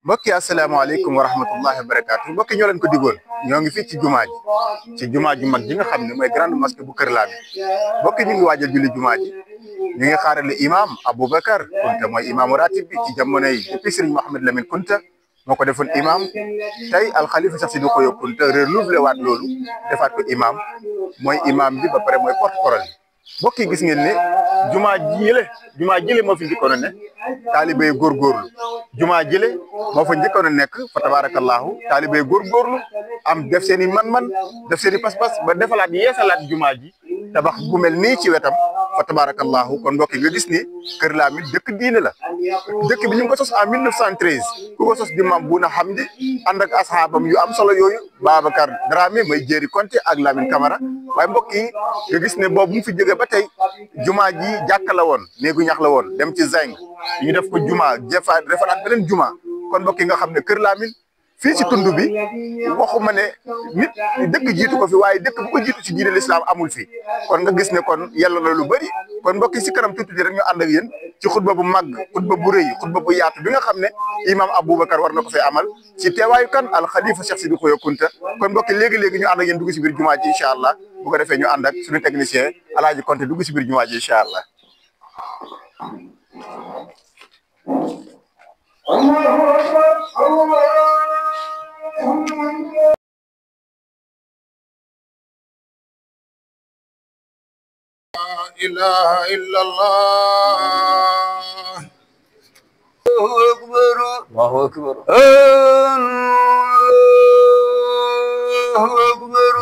mbokk yi asalaamaaleykum wa rahmatullahi wa barakaatu mbokk yi ñoo leen ko digoon ñoo ngi fii ci jumaa ju mag ji nga xam ne mooy grande mosquée bu Kër Lamin mbokk yi ñu ngi waajal julli jumaa ji ñu ngi xaarale imam Aboubacar Kunta mooy imaamu ratib bi ci jamono yi depuis Serigne Mouhamed Lamine Kunta moo ko defoon imam tey alxalifa sax si du ko yokk Kunta renouvelé waat loolu defaat ko imam mooy imam bi ba pare mooy porte-parole mbokk yi gis ngeen ne jumaa jële moo fi njëkkoon a ne taalibe yi góorgóorlu jumaa jële moo fa njëkkoon a nekk fa tabarakallahu taalibe yi góorgóorlu am def seen i man-man def seen i pas-pas ba defalaat yeesalaat jumaa ji tabax bu mel nii ci wetam fa tabarakallahu kon mbokk yi nga gis ni Kër Lamin dëkk diine la dëkk bi ñu ngi ko sos en 1913 ku ko sos di Maam Bouna Hamdi ànd ak asxaabam yu am solo yooyu Babacar Dramé may Jéeri Konté ak Lamine Camara waaye mbokk yi nga gis ne boobu mu fi jóge ba tey jumaa ji jàkka la woon néegu ñax la woon dem ci zinc ñu def ko jumaa defaraat beneen jumaa kon mbokk yi nga xam ne Kër Lamin fii ci tund bi waxuma ne nit dëkk jiitu ko fi waaye dëkk bu ko jiitu ci diine l'islam amul fi kon nga gis ne kon yàlla la lu bëri kon mbokk yi si kanam tuuti rek ñu ànd ak yéen ci xutba bu mag xutba bu rëy xutba bu yaatu bi nga xam ne imam Aboubacar war na ko fay amal ci teewaayu kan al xalifa Cheikh Sidi Khoya Kunta kon mbokk yi léegi-léegi ñu ànd ak yéen dugg si biir jumaa ji incha allah bu ko defee ñu ànd ak suñu technicien Alaaji Konté dugg si biir jumaa ji incha allah إله إلا الله الله أكبر الله أكبر الله أكبر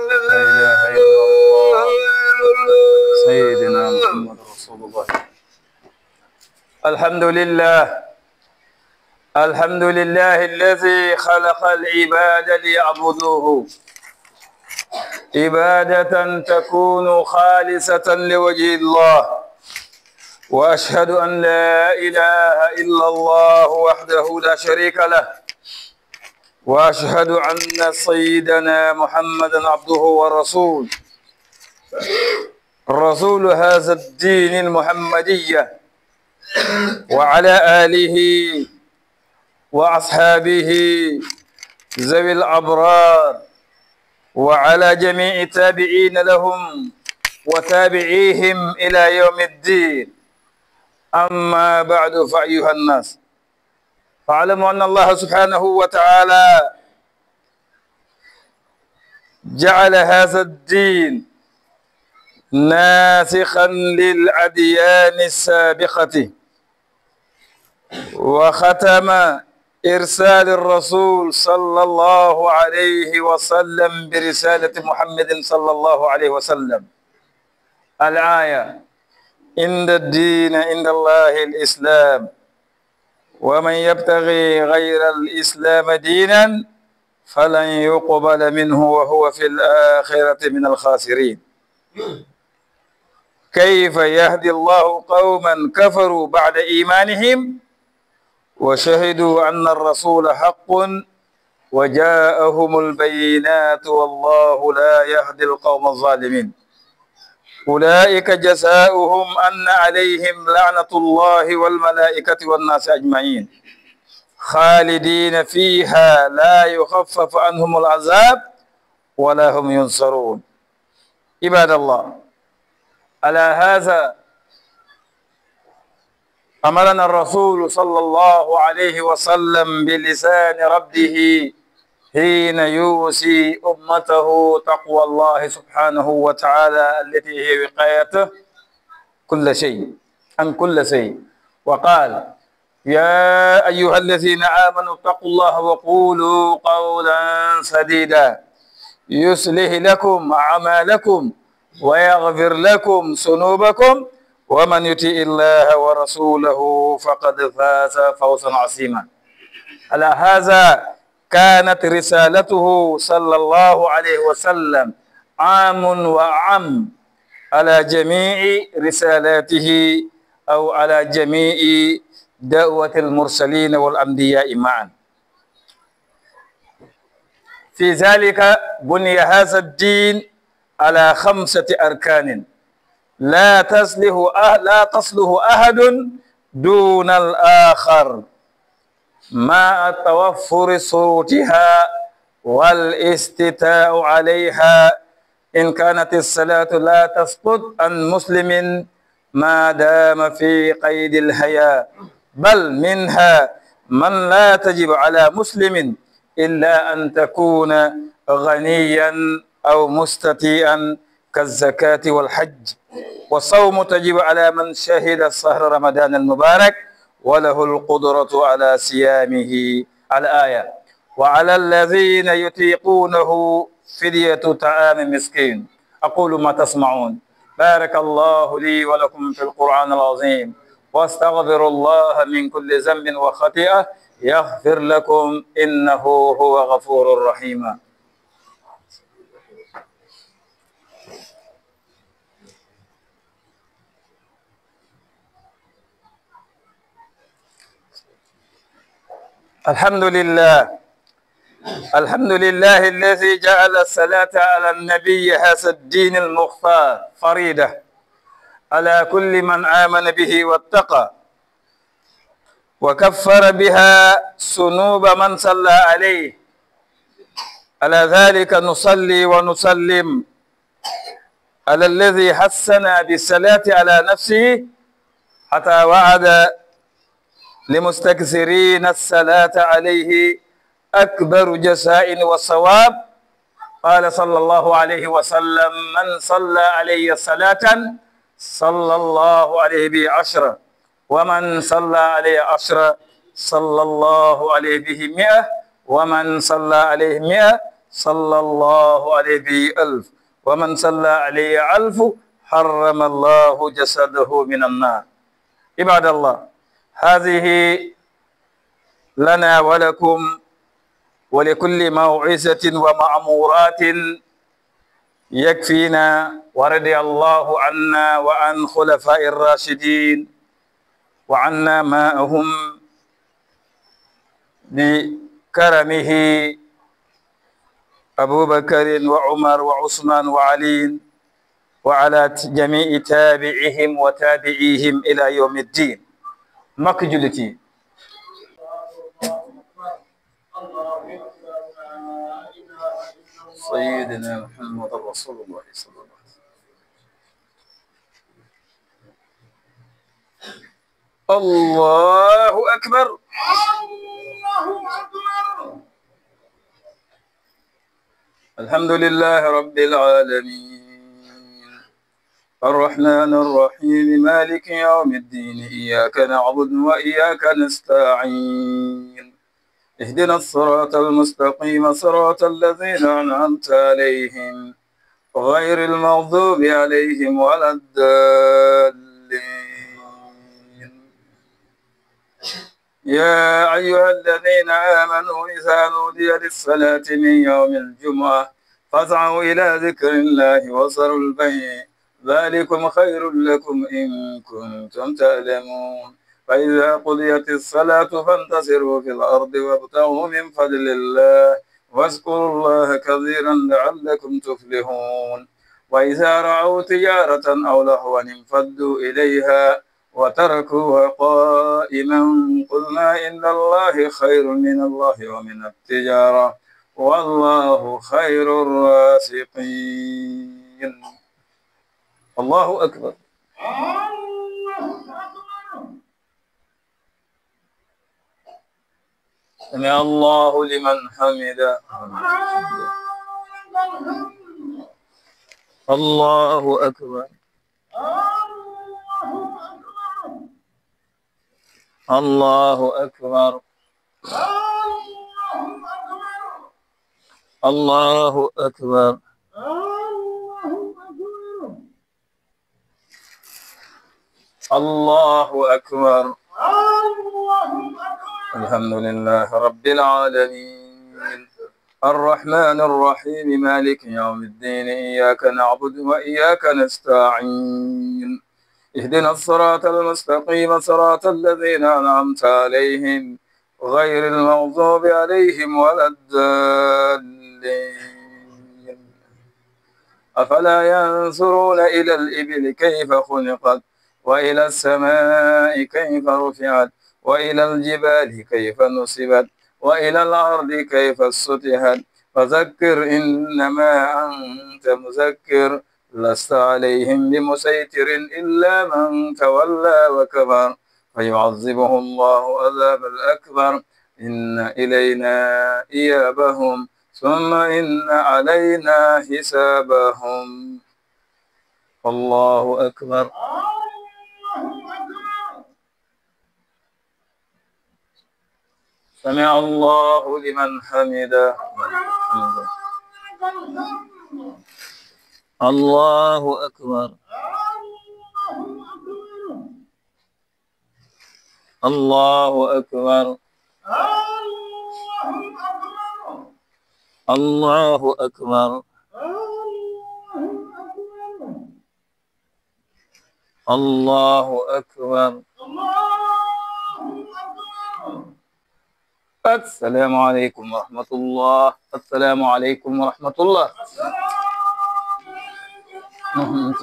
لا إله إلا الله سيدنا محمد رسول الله الحمد لله الذي خلق العباد ليعبدوه عبادة تكون خالصة لوجه الله وأشهد أن لا إله إلا الله وحده لا شريك له وأشهد أن سيدنا محمدا عبده ورسوله رسول هذا الدين المحمدية وعلى آله وأصحابه ذوي الأبرار وعلى جميع التابعين لهم وتابعيهم إلى يوم الدين أما بعد فأيها الناس فاعلموا أن الله سبحانه وتعالى جعل هذا الدين ناسخا للأديان السابقة وختم إرسال الرسول صلى الله عليه وسلم برسالة محمد صلى الله عليه وسلم الآية إن الدين عند الله الإسلام ومن يبتغي غير الإسلام دينا فلن يقبل منه وهو في الآخرة من الخاسرين كيف يهدي الله قوما كفروا بعد إيمانهم وشهدوا أن الرسول حق وجاءهم البينات والله لا يهدي القوم الظالمين أولئك جزاؤهم أن عليهم لعنة الله والملائكة والناس أجمعين خالدين فيها لا يخفف عنهم العذاب ولا هم ينصرون عباد الله على هذا أمرنا الرسول صلى الله عليه وسلم بلسان ربه حين يوصي أمته تقوى الله سبحانه وتعالى التي هي وقايته كل شيء عن كل شيء وقال يا أيها الذين آمنوا اتقوا الله وقولوا قولا سديدا يصلح لكم أعمالكم ويغفر لكم ذنوبكم ومن يطع الله ورسوله فقد فاز فوزا عظيما على هذا كانت رسالته صلى الله عليه وسلم عام وعم على جميع رسالاته أو على جميع دعوة المرسلين والأنبياء معا في ذلك بني هذا الدين على 5 أركان لا تصلح أحد دون الآخر مع توفر صوتها والاستيتاء عليها، إن كانت الصلاة لا تسقط عن مسلم ما دام في قيد الحياة، بل منها من لا تجب على مسلم إلا أن تكون غنيا أو مستطيعا كالزكاة والحج. والصوم تجب على من شهد شهر رمضان المبارك وله القدرة على صيامه الآية. وعلى الذين يطيقونه فدية طعام مسكين. أقول ما تسمعون. بارك الله لي ولكم في القرآن العظيم، واستغفر الله من كل ذنب وخطيئة يغفر لكم إنه هو غفور رحيم. الحمد لله الذي جعل الصلاة على النبي هذا الدين المختار فريدة على كل من آمن به واتقى، وكفر بها ذنوب من صلى عليه. على ذلك نصلي ونسلم على الذي حثنا بالصلاة على نفسه حتى وعد لمستكثرين الصلاة عليه أكبر جزاء وصواب. قال صلى الله عليه وسلم: من صلى علي صلاة صلى الله عليه به 10، ومن صلى عليه 10 صلى الله عليه به 100، ومن صلى عليه 100 صلى الله عليه به 1000، ومن صلى عليه 1000 حرم الله جسده من النار. عباد الله، هذه لنا ولكم ولكل موعظة ومأمورات يكفينا، ورضي الله عنا وعن خلفاء الراشدين وعنا معهم بكرمه أبو بكر وعمر وعثمان وعلي، وعلى جميع تابعهم وتابعيهم إلى يوم الدين. مكجلتي سيدنا محمد رسول الله صلى الله عليه وسلم. الله أكبر. الحمد لله رب العالمين، الرحمن الرحيم، مالك يوم الدين، إياك نعبد وإياك نستعين، اهدنا الصراط المستقيم، صراط الذين أنعمت عليهم غير المغضوب عليهم ولا الضالين. يا أيها الذين آمنوا إذا نودي للصلاة من يوم الجمعة فاسعوا إلى ذكر الله وذروا البيع، ذلكم خير لكم إن كنتم تعلمون. فإذا قضيت الصلاة فانتشروا في الأرض وابتغوا من فضل الله واذكروا الله كثيرا لعلكم تفلحون. وإذا رأوا تجارة أو لهوا انفضوا إليها وتركوها قائما، قلنا إن الله خير من الله ومن التجارة والله خير الرازقين. الله أكبر. سمع الله لمن حمده. الله أكبر. الله أكبر. الله أكبر. الله أكبر. الحمد لله رب العالمين، الرحمن الرحيم، مالك يوم الدين، إياك نعبد وإياك نستعين، اهدنا الصراط المستقيم، صراط الذين أنعمت عليهم غير المغضوب عليهم ولا الضالين. أفلا ينظرون إلى الإبل كيف خلقت وإلى السماء كيف رفعت وإلى الجبال كيف نصبت وإلى الأرض كيف سطحت فذكر إنما أنت مذكر لست عليهم بمسيطر إلا من تولى وكفر فيعذبه الله عذاب الأكبر إن إلينا إيابهم ثم إن علينا حسابهم الله أكبر سمع الله لمن حمده الله أكبر الله أكبر الله أكبر الله أكبر السلام عليكم ورحمة الله السلام عليكم ورحمة الله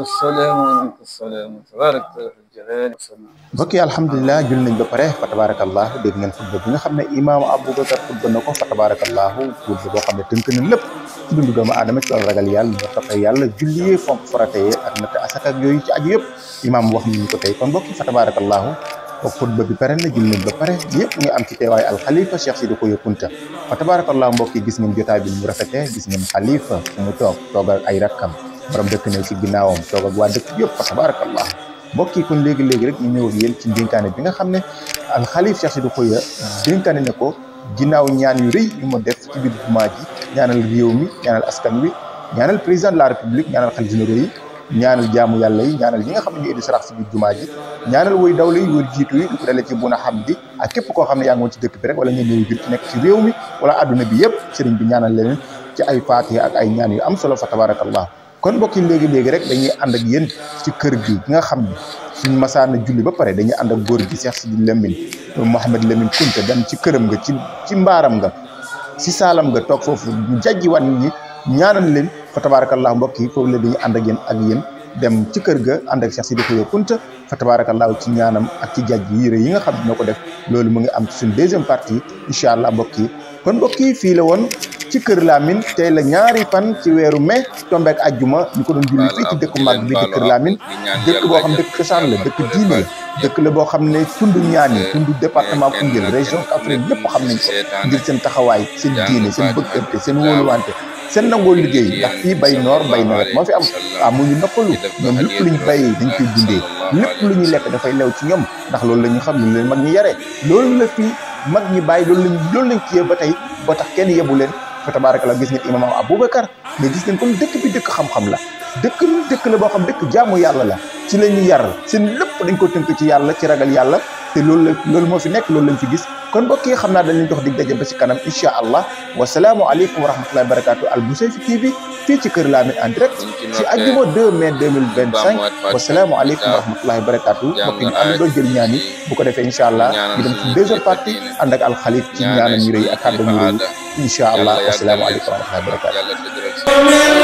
السلام تبارك الجلال. mbokk yi alhamdulilah jul nañ ba pare fa tabarakallah dégg ngeen xutba bi nga xam ne imaam Aboubacar xutba na ko fa tabarakallah xutba boo xam ne tënk na lépp ci dundu doomu aadama ci wàllu ragal yàlla ba toppee yàlla julli fonk farata yi ak natt asaka ak yooyu ci aju yëpp imaam wax nañu ko tey kon mbokk yi fa tabarakallah ko xutba bi pare na jul nañ ba pare yëpp ngi am ci teewaay al xalifa Cheikh Sidi Khoya Kounta fa tabarakallah mbokk yi gis ngeen jotaay bi mu rafetee gis ngeen xalifa fu mu toog ak ay rakkam borom dëkk ne ci ginnaawam toog ak waa dëkk yëpp fa tabarakallah mbokk yi kon léegi-léegi rek ñu ñëw ak yéen ci ndénkaane bi nga xam ne al xalif Cheikh Sidi Khoya dénkaane ne ko ginnaaw ñaan yu rëy yu ma def ci biir jumaa ji ñaanal réew mi ñaanal askan wi ñaanal président de la république ñaanal xalif généraux yi ñaanal jaamu yàlla yi ñaanal ñi nga xam ne ñu indi sarax ci biir jumaa ji ñaanal woy dawla yi wër jiitu yi lu ko dalee ci Buna Hamdi ak képp koo xam ne yaa ngi woon ci dëkk bi rek wala ngeen ñëw jul ci nekk ci réew mi wala adduna bi yëpp sëriñ bi ñaanal leen ci ay faatiha ak ay ñaan yu am solo fa tabarakallah kon mbokk yi léegi-léegi rek dañuy ànd ak yéen ci kër gi nga xam ne suñ masaana julli ba pare dañuy ànd ak góor gi Cheikh Sidi Lamine Mouhamed Lamine Kounta dem ci këram nga ci mbaaram nga si saalam nga toog foofu ñu jajji wan ñi ñaanal leen fa tabarakallah mbokk yi foofu la dañuy ànd ak yéen dem ci kër ga ànd ak Cheikh Sidi Khoya Kounta fa tabarakallah ci ñaanam ak ci jajj yi rëy yi nga xam ne ñoo ko def loolu mu ngi am ci suñ deuxième partie incha allah mbokk yi kon mbokk yi fii la woon ci kër Lamine tey la ñaari fan ci weeru mai tombeek ajjuma ñu ko doon julli fii ci dëkku mag bi di kër Lamine dëkk boo xam dëkk cosaan la dëkk diine la dëkk la boo xam ne tundu ñaani tundu département Koungheul région Kaffrine ñëpp xam nañ ko ngir seen taxawaay seen diine seen bëggante seen wóoluwante seen nangoo liggéey ndax fii bay noor bay nawet moo fi am mu ñu noppalu ñoom lépp lu ñu bayee dañ koy dundee lépp lu ñuy lekk dafay lew ci ñoom ndax loolu la ñu xam ñu leen mag ñi yaree loolu la fii mag ñi bàyyi loolu lañ ciyee ba tey boo tax kenn yebu leen fa tabarakallah gis ngeen imam Aboubacar mais gis ngeen kon dëkk bi dëkk xam-xam la dëkk la boo xam dëkk jaamu yàlla la ci la ñu yar seen lépp dañ ko tënk ci yàlla ci ragal yàlla te loolu moo fi nekk loolu lañ fi gis kon mbokk yi xam naa dañ leen jox dig daje ba ci kanam incha allah wasalaamu aleykum wa rahmatullahi wa barakatu Al Bouchayfi TV fii ci kër Lamine en direct ci ajjuma 2 mai 2025 wasalaamu aleykum wa rahmatullahi wa barakatu mbokk ñu am doo jël ñaan yi bu ko defee incha allah ñu dem ci deuxième partie ànd ak alxalif ci ñaanam yu rëy ak kàddu yu rëy incha allah wasalaamu aleykum wa rahmatullahi wa barakatu